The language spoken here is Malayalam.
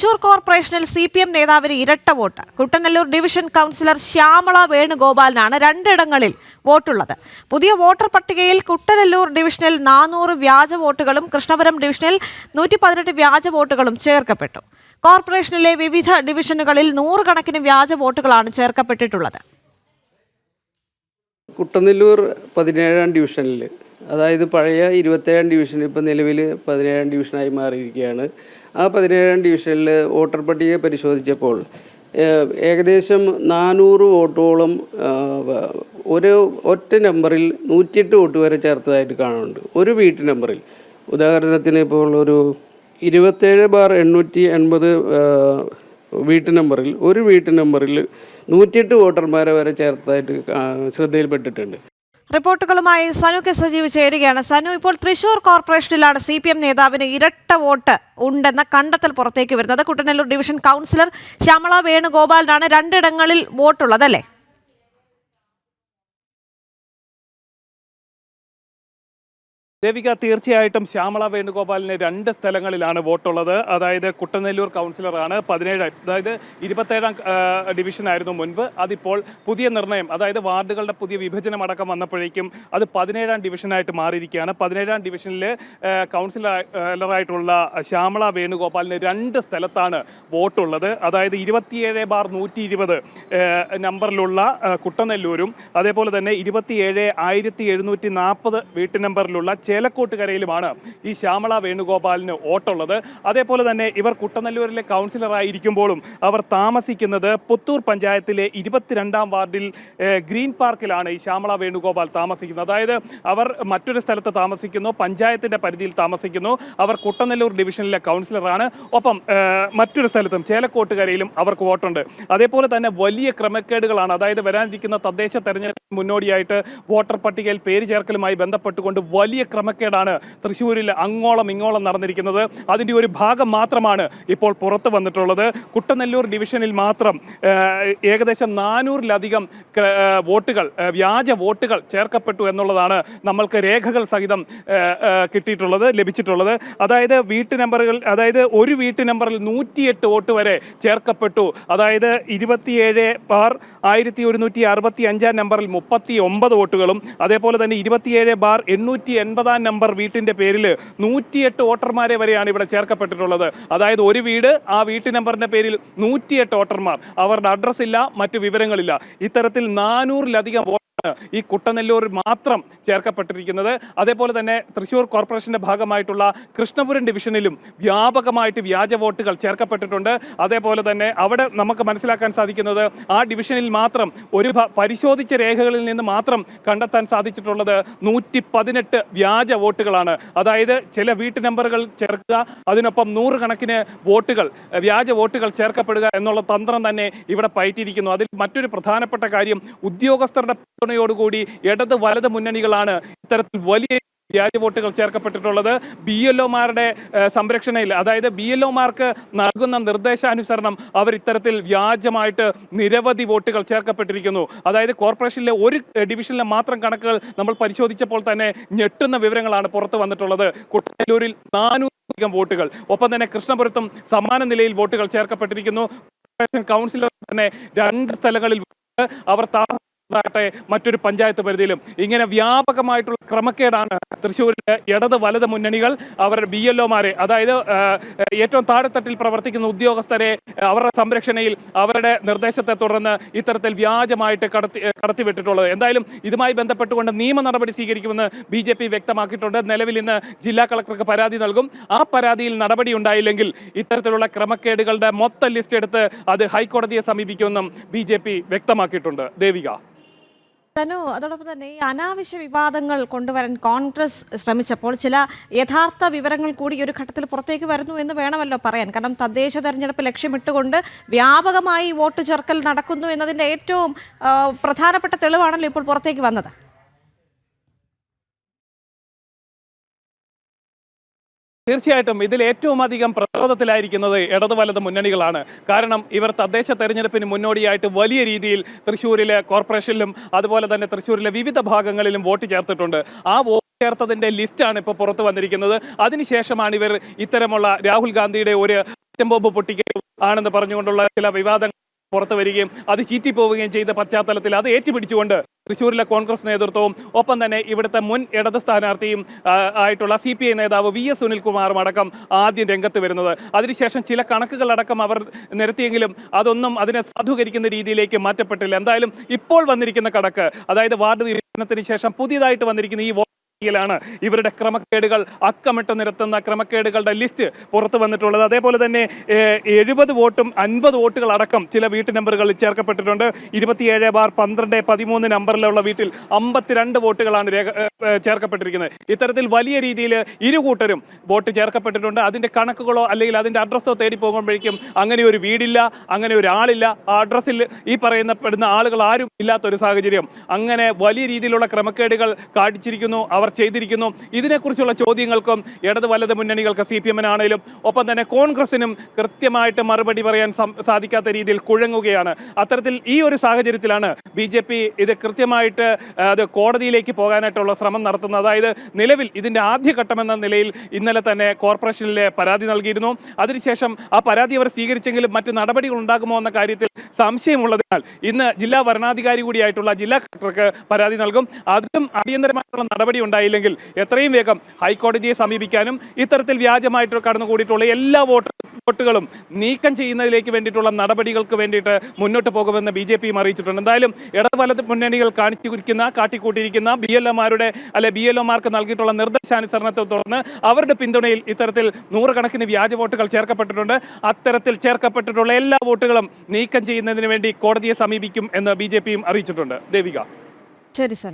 തൃശൂർ കോർപ്പറേഷനിൽ CPM നേതാവിന് ഇരട്ട vote. Kuttanellur division councillor Shyamala വേണുഗോപാലിനാണ് രണ്ടിടങ്ങളിൽ വോട്ടുള്ളത്. പുതിയ വോട്ടർ പട്ടികയിൽ കുട്ടനെല്ലൂർ ഡിവിഷനിൽ 400 വ്യാജ വോട്ടുകളും കൃഷ്ണപുരം ഡിവിഷനിൽ 118 വ്യാജ വോട്ടുകളും ചേർക്കപ്പെട്ടു. കോർപ്പറേഷനിലെ വിവിധ ഡിവിഷനുകളിൽ 100 കണക്കിന് വ്യാജ വോട്ടുകളാണ് ചേർക്കപ്പെട്ടിട്ടുള്ളത്. കുട്ടനെല്ലൂർ 17ാം ഡിവിഷനിൽ, അതായത് പഴയ 27ാം ഡിവിഷൻ ഇപ്പോൾ നിലവിൽ 17ാം ഡിവിഷനായി മാറിയിരിക്കുകയാണ്. ആ 17ാം ഡിവിഷനിൽ വോട്ടർ പട്ടിക പരിശോധിച്ചപ്പോൾ ഏകദേശം 400 വോട്ടോളം ഒറ്റ നമ്പറിൽ 108 വോട്ട് വരെ ചേർത്തതായിട്ട് കാണുന്നുണ്ട്. ഒരു വീട്ടു നമ്പറിൽ, ഉദാഹരണത്തിന് ഇപ്പോൾ ഒരു 27/880 വീട്ടു നമ്പറിൽ ഒരു വീട്ടു നമ്പറിൽ 108 വോട്ടർമാരെ വരെ ചേർത്തതായിട്ട് ശ്രദ്ധയിൽപ്പെട്ടിട്ടുണ്ട്. റിപ്പോർട്ടുകളുമായി സനു കെ സജീവ് ചേരുകയാണ്. സനു, ഇപ്പോൾ തൃശൂർ കോർപ്പറേഷനിലാണ് CPM നേതാവിന് ഇരട്ട വോട്ട് ഉണ്ടെന്ന കണ്ടെത്തൽ പുറത്തേക്ക് വരുന്നത്. കുട്ടനെല്ലൂർ ഡിവിഷൻ കൗൺസിലർ ശ്യാമള വേണുഗോപാലിനാണ് രണ്ടിടങ്ങളിൽ വോട്ടുള്ളത്, അല്ലേ? ദേവിക, തീർച്ചയായിട്ടും ശ്യാമള വേണുഗോപാലിന് 2 സ്ഥലങ്ങളിലാണ് വോട്ടുള്ളത്. അതായത് കുട്ടനെല്ലൂർ കൗൺസിലറാണ്. 27ാം ഡിവിഷനായിരുന്നു മുൻപ്. അതിപ്പോൾ പുതിയ നിർണയം, അതായത് വാർഡുകളുടെ പുതിയ വിഭജനം അടക്കം വന്നപ്പോഴേക്കും അത് 17ാം ഡിവിഷനായിട്ട് മാറിയിരിക്കുകയാണ്. 17ാം ഡിവിഷനിൽ കൗൺസിലറായിട്ടുള്ള ശ്യാമള വേണുഗോപാലിന് 2 സ്ഥലത്താണ് വോട്ടുള്ളത്. അതായത് 27/120 നമ്പറിലുള്ള കുട്ടനെല്ലൂരും അതേപോലെ തന്നെ 27,1740 വീട്ടു നമ്പറിലുള്ള ചേലക്കോട്ടുകരയിലുമാണ് ഈ ശ്യാമള വേണുഗോപാലിന് വോട്ടുള്ളത്. അതേപോലെ തന്നെ ഇവർ കുട്ടനെല്ലൂരിലെ കൗൺസിലറായിരിക്കുമ്പോഴും അവർ താമസിക്കുന്നത് പുത്തൂർ പഞ്ചായത്തിലെ 22ാം വാർഡിൽ ഗ്രീൻ പാർക്കിലാണ് ഈ ശ്യാമള വേണുഗോപാൽ താമസിക്കുന്നത്. അതായത് അവർ മറ്റൊരു സ്ഥലത്ത് താമസിക്കുന്നു, പഞ്ചായത്തിൻ്റെ പരിധിയിൽ താമസിക്കുന്നു. അവർ കുട്ടനെല്ലൂർ ഡിവിഷനിലെ കൗൺസിലറാണ്. ഒപ്പം മറ്റൊരു സ്ഥലത്തും ചേലക്കോട്ടുകരയിലും അവർക്ക് വോട്ടുണ്ട്. അതേപോലെ തന്നെ വലിയ ക്രമക്കേടുകളാണ്, അതായത് വരാനിരിക്കുന്ന തദ്ദേശ തെരഞ്ഞെടുപ്പിന് മുന്നോടിയായിട്ട് വോട്ടർ പട്ടികയിൽ പേര് ചേർക്കലുമായി ബന്ധപ്പെട്ടുകൊണ്ട് വലിയ ക്രമക്കേടാണ് തൃശ്ശൂരിൽ അങ്ങോളം ഇങ്ങോളം നടന്നിരിക്കുന്നത്. അതിൻ്റെ ഒരു ഭാഗം മാത്രമാണ് ഇപ്പോൾ പുറത്തു വന്നിട്ടുള്ളത്. കുട്ടനെല്ലൂർ ഡിവിഷനിൽ മാത്രം ഏകദേശം 400-ലധികം വോട്ടുകൾ, വ്യാജ വോട്ടുകൾ ചേർക്കപ്പെട്ടു എന്നുള്ളതാണ് നമ്മൾക്ക് രേഖകൾ സഹിതം ലഭിച്ചിട്ടുള്ളത്. അതായത് ഒരു വീട്ടു നമ്പറിൽ 108 വോട്ട് വരെ ചേർക്കപ്പെട്ടു. അതായത് 27/1165 നമ്പറിൽ 39 വോട്ടുകളും അതേപോലെ തന്നെ 27/880 നമ്പർ വീട്ടിൻ്റെ പേരിൽ 108 വോട്ടർമാരെ വരെയാണ് ഇവിടെ ചേർക്കപ്പെട്ടിട്ടുള്ളത്. അതായത് ഒരു വീട്, ആ വീട്ടു നമ്പറിൻ്റെ പേരിൽ 108 വോട്ടർമാർ, അവരുടെ അഡ്രസ്സ് ഇല്ല, മറ്റു വിവരങ്ങളില്ല. ഇത്തരത്തിൽ 400-ലധികം ഈ കുട്ടനെല്ലൂർ മാത്രം ചേർക്കപ്പെട്ടിരിക്കുന്നത്. അതേപോലെ തന്നെ തൃശ്ശൂർ കോർപ്പറേഷന്റെ ഭാഗമായിട്ടുള്ള കൃഷ്ണപുരം ഡിവിഷനിലും വ്യാപകമായിട്ട് വ്യാജ വോട്ടുകൾ ചേർക്കപ്പെട്ടിട്ടുണ്ട്. അതേപോലെ തന്നെ അവിടെ നമുക്ക് മനസ്സിലാക്കാൻ സാധിക്കുന്നത് ആ ഡിവിഷനിൽ മാത്രം പരിശോധിച്ച രേഖകളിൽ നിന്ന് മാത്രം കണ്ടെത്താൻ സാധിച്ചിട്ടുള്ളത് 118 വ്യാജ വോട്ടുകളാണ്. അതായത് ചില വീട്ടു നമ്പറുകൾ ചേർക്കുക, അതിനൊപ്പം 100 കണക്കിന് വോട്ടുകൾ, വ്യാജ വോട്ടുകൾ ചേർക്കപ്പെടുക എന്നുള്ള തന്ത്രം തന്നെ ഇവിടെ പയറ്റിയിരിക്കുന്നു. അതിൽ മറ്റൊരു പ്രധാനപ്പെട്ട കാര്യം, ഉദ്യോഗസ്ഥരുടെ ോടുകൂടി ഇടത് വലത് മുന്നണികളാണ് ഇത്തരത്തിൽ വലിയ വ്യാജ വോട്ടുകൾ ചേർക്കപ്പെട്ടിട്ടുള്ളത്. BLOമാരുടെ സംരക്ഷണയിൽ, അതായത് BLOമാർക്ക് നൽകുന്ന നിർദ്ദേശാനുസരണം അവർ ഇത്തരത്തിൽ വ്യാജമായിട്ട് നിരവധി വോട്ടുകൾ ചേർക്കപ്പെട്ടിരിക്കുന്നു. അതായത് കോർപ്പറേഷനിലെ ഒരു ഡിവിഷനിലെ മാത്രം കണക്കുകൾ നമ്മൾ പരിശോധിച്ചപ്പോൾ തന്നെ ഞെട്ടുന്ന വിവരങ്ങളാണ് പുറത്തു വന്നിട്ടുള്ളത്. കുട്ടനെല്ലൂരിൽ 400 വോട്ടുകൾ, ഒപ്പം തന്നെ കൃഷ്ണപുരത്തും സമാന നിലയിൽ വോട്ടുകൾ ചേർക്കപ്പെട്ടിരിക്കുന്നു. കോർപ്പറേഷൻ കൗൺസിലർ തന്നെ 2 സ്ഥലങ്ങളിൽ അവർ മറ്റൊരു പഞ്ചായത്ത് പരിധിയിലും ഇങ്ങനെ വ്യാപകമായിട്ടുള്ള ക്രമക്കേടാണ് തൃശ്ശൂരിലെ ഇടത് വലത് മുന്നണികൾ അവരുടെ BLOമാരെ, അതായത് ഏറ്റവും താഴെത്തട്ടിൽ പ്രവർത്തിക്കുന്ന ഉദ്യോഗസ്ഥരെ അവരുടെ സംരക്ഷണയിൽ അവരുടെ നിർദ്ദേശത്തെ തുടർന്ന് ഇത്തരത്തിൽ വ്യാജമായിട്ട് കടത്തിവിട്ടിട്ടുള്ളത്. എന്തായാലും ഇതുമായി ബന്ധപ്പെട്ടുകൊണ്ട് നിയമ നടപടി സ്വീകരിക്കുമെന്ന് BJP വ്യക്തമാക്കിയിട്ടുണ്ട്. നിലവിൽ ഇന്ന് ജില്ലാ കളക്ടർക്ക് പരാതി നൽകും. ആ പരാതിയിൽ നടപടി ഉണ്ടായില്ലെങ്കിൽ ഇത്തരത്തിലുള്ള ക്രമക്കേടുകളുടെ മൊത്തം ലിസ്റ്റ് എടുത്ത് അത് ഹൈക്കോടതിയെ സമീപിക്കുമെന്നും BJP വ്യക്തമാക്കിയിട്ടുണ്ട്. ദേവിക. തനു, അതോടൊപ്പം തന്നെ ഈ അനാവശ്യ വിവാദങ്ങൾ കൊണ്ടുവരാൻ കോൺഗ്രസ് ശ്രമിച്ചപ്പോൾ ചില യഥാർത്ഥ വിവരങ്ങൾ കൂടി ഒരു ഘട്ടത്തിൽ പുറത്തേക്ക് വരുന്നു എന്ന് വേണമല്ലോ പറയാൻ. കാരണം തദ്ദേശ തെരഞ്ഞെടുപ്പ് ലക്ഷ്യമിട്ടുകൊണ്ട് വ്യാപകമായി വോട്ട് ചേർക്കൽ നടക്കുന്നു എന്നതിൻ്റെ ഏറ്റവും പ്രധാനപ്പെട്ട തെളിവാണല്ലോ ഇപ്പോൾ പുറത്തേക്ക് വന്നത്. തീർച്ചയായിട്ടും ഇതിൽ ഏറ്റവും അധികം പ്രതിരോധത്തിലായിരിക്കുന്നത് ഇടതു വലത് മുന്നണികളാണ്. കാരണം ഇവർ തദ്ദേശ തെരഞ്ഞെടുപ്പിന് മുന്നോടിയായിട്ട് വലിയ രീതിയിൽ തൃശ്ശൂരിലെ കോർപ്പറേഷനിലും അതുപോലെ തന്നെ തൃശ്ശൂരിലെ വിവിധ ഭാഗങ്ങളിലും വോട്ട് ചേർത്തിട്ടുണ്ട്. ആ വോട്ട് ചേർത്തതിൻ്റെ ലിസ്റ്റാണ് ഇപ്പോൾ പുറത്തു വന്നിരിക്കുന്നത്. അതിനുശേഷമാണ് ഇവർ ഇത്തരമുള്ള രാഹുൽ ഗാന്ധിയുടെ ഒരു ആറ്റം ബോംബ് പൊട്ടിക്കുക ആണെന്ന് പറഞ്ഞുകൊണ്ടുള്ള ചില വിവാദങ്ങൾ പുറത്തു വരികയും അത് ചീറ്റിപ്പോവുകയും ചെയ്ത പശ്ചാത്തലത്തിൽ അത് ഏറ്റുപിടിച്ചുകൊണ്ട് തൃശ്ശൂരിലെ കോൺഗ്രസ് നേതൃത്വവും ഒപ്പം തന്നെ ഇവിടുത്തെ മുൻ ഇടത് സ്ഥാനാർത്ഥിയും ആയിട്ടുള്ള CPI നേതാവ് VS സുനിൽകുമാറും അടക്കം ആദ്യം രംഗത്ത് വരുന്നത്. അതിനുശേഷം ചില കണക്കുകളടക്കം അവർ നിരത്തിയെങ്കിലും അതൊന്നും അതിനെ സാധൂകരിക്കുന്ന രീതിയിലേക്ക് മാറ്റപ്പെട്ടില്ല. എന്തായാലും ഇപ്പോൾ വന്നിരിക്കുന്ന കണക്ക്, അതായത് വാർഡ് വിഭജനത്തിന് ശേഷം പുതിയതായിട്ട് വന്നിരിക്കുന്ന ഈ ാണ് ഇവരുടെ ക്രമക്കേടുകൾ അക്കമിട്ട് നിരത്തുന്ന ക്രമക്കേടുകളുടെ ലിസ്റ്റ് പുറത്തു വന്നിട്ടുള്ളത്. അതേപോലെ തന്നെ 70 വോട്ടും 50 വോട്ടുകൾ അടക്കം ചില വീട്ടു നമ്പറുകളിൽ ചേർക്കപ്പെട്ടിട്ടുണ്ട്. 27/12-13 നമ്പറിലുള്ള വീട്ടിൽ 52 വോട്ടുകളാണ് ചേർക്കപ്പെട്ടിരിക്കുന്നത്. ഇത്തരത്തിൽ വലിയ രീതിയിൽ ഇരുകൂട്ടരും വോട്ട് ചേർക്കപ്പെട്ടിട്ടുണ്ട്. അതിന്റെ കണക്കുകളോ അല്ലെങ്കിൽ അതിന്റെ അഡ്രസ്സോ തേടി പോകുമ്പോഴേക്കും അങ്ങനെ ഒരു വീടില്ല, അങ്ങനെ ഒരാളില്ല, ആ അഡ്രസ്സിൽ ഈ പെടുന്ന ആളുകൾ ആരും ഇല്ലാത്തൊരു സാഹചര്യം. അങ്ങനെ വലിയ രീതിയിലുള്ള ക്രമക്കേടുകൾ കാണിച്ചിരിക്കുന്നു, അവർ ചെയ്തിരിക്കുന്നു. ഇതിനെക്കുറിച്ചുള്ള ചോദ്യങ്ങൾക്കും ഇടത് വലത് മുന്നണികൾക്ക് CPM-നാണേലും ഒപ്പം തന്നെ കോൺഗ്രസിനും കൃത്യമായിട്ട് മറുപടി പറയാൻ സാധിക്കാത്ത രീതിയിൽ കുഴങ്ങുകയാണ്. അത്തരത്തിൽ ഈ ഒരു സാഹചര്യത്തിലാണ് BJP ഇത് കൃത്യമായിട്ട് അത് കോടതിയിലേക്ക് പോകാനായിട്ടുള്ള ശ്രമം നടത്തുന്നത്. അതായത് നിലവിൽ ഇതിന്റെ ആദ്യഘട്ടമെന്ന നിലയിൽ ഇന്നലെ തന്നെ കോർപ്പറേഷനിലെ പരാതി നൽകിയിരുന്നു. അതിനുശേഷം ആ പരാതി അവർ സ്വീകരിച്ചെങ്കിലും മറ്റ് നടപടികൾ ഉണ്ടാകുമോ എന്ന കാര്യത്തിൽ സംശയമുള്ളതിനാൽ ഇന്ന് ജില്ലാ വരണാധികാരി കൂടിയായിട്ടുള്ള ജില്ലാ കളക്ടർക്ക് പരാതി നൽകും. അതിലും അടിയന്തരമായിട്ടുള്ള നടപടി ഉണ്ടായില്ലെങ്കിൽ എത്രയും വേഗം ഹൈക്കോടതിയെ സമീപിക്കാനും ഇത്തരത്തിൽ വ്യാജമായിട്ട് കടന്നുകൂടിയിട്ടുള്ള എല്ലാ വോട്ടുകളും നീക്കം ചെയ്യുന്നതിലേക്ക് വേണ്ടിയിട്ടുള്ള നടപടികൾക്ക് വേണ്ടിയിട്ട് മുന്നോട്ട് പോകുമെന്ന് BJPയും അറിയിച്ചിട്ടുണ്ട്. എന്തായാലും ഇടത് വലത് മുന്നണികൾ കാട്ടിക്കൂട്ടിയിരിക്കുന്ന BLOമാർക്ക് നൽകിയിട്ടുള്ള നിർദ്ദേശാനുസരണത്തെ തുടർന്ന് അവരുടെ പിന്തുണയിൽ ഇത്തരത്തിൽ നൂറുകണക്കിന് വ്യാജ വോട്ടുകൾ ചേർക്കപ്പെട്ടിട്ടുണ്ട്. അത്തരത്തിൽ ചേർക്കപ്പെട്ടിട്ടുള്ള എല്ലാ വോട്ടുകളും നീക്കം ചെയ്യുന്നതിന് വേണ്ടി കോടതിയെ സമീപിക്കും എന്ന് BJPയും അറിയിച്ചിട്ടുണ്ട്. ദേവിക. ശരി സാർ.